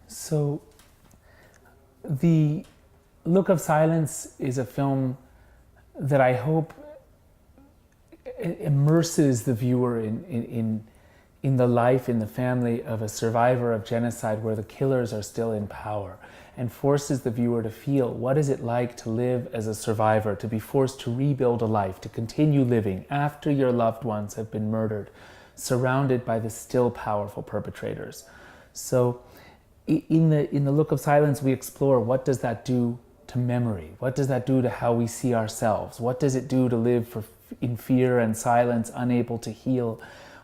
So, The Look of Silence is a film that I hope immerses the viewer in the life, in the family of a survivor of genocide where the killers are still in power, and forces the viewer to feel what is it like to live as a survivor, to be forced to rebuild a life, to continue living after your loved ones have been murdered, surrounded by the still powerful perpetrators. So in the Look of Silence, we explore what does that do to memory? What does that do to how we see ourselves? What does it do to live in fear and silence, unable to heal?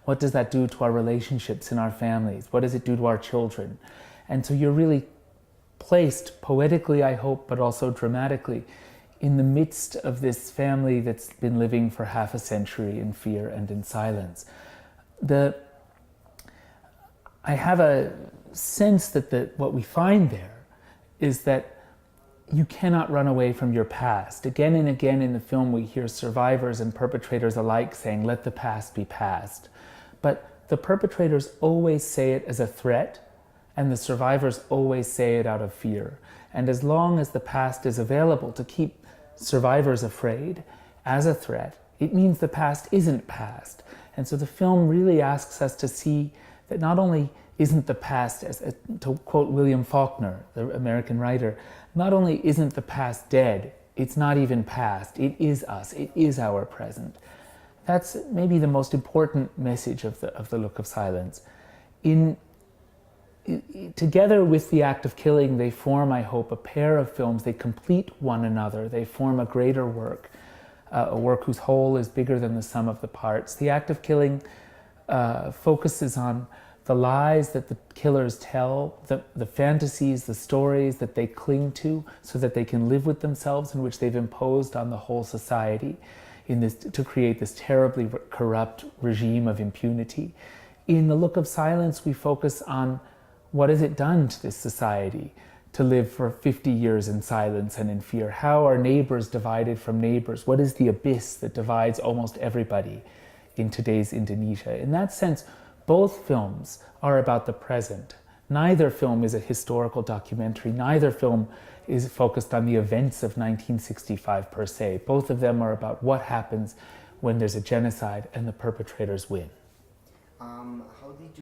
What does that do to our relationships in our families? What does it do to our children? And so you're really placed poetically, I hope, but also dramatically, in the midst of this family that's been living for half a century in fear and in silence. I have a sense that what we find there is that you cannot run away from your past. Again and again in the film, we hear survivors and perpetrators alike saying, let the past be past. But the perpetrators always say it as a threat, and the survivors always say it out of fear. And as long as the past is available to keep survivors afraid as a threat, it means the past isn't past. And so the film really asks us to see that not only isn't the past, to quote William Faulkner, the American writer, not only isn't the past dead, it's not even past. It is us. It is our present. That's maybe the most important message of the Look of Silence. Together with the act of killing, they form, I hope, a pair of films. They complete one another. They form a greater work, a work whose whole is bigger than the sum of the parts. The act of killing focuses on the lies that the killers tell, the fantasies, the stories that they cling to so that they can live with themselves, in which they've imposed on the whole society to create this terribly corrupt regime of impunity. In The Look of Silence, we focus on what has it done to this society to live for 50 years in silence and in fear? How are neighbors divided from neighbors? What is the abyss that divides almost everybody in today's Indonesia? In that sense, both films are about the present. Neither film is a historical documentary. Neither film is focused on the events of 1965 per se. Both of them are about what happens when there's a genocide and the perpetrators win.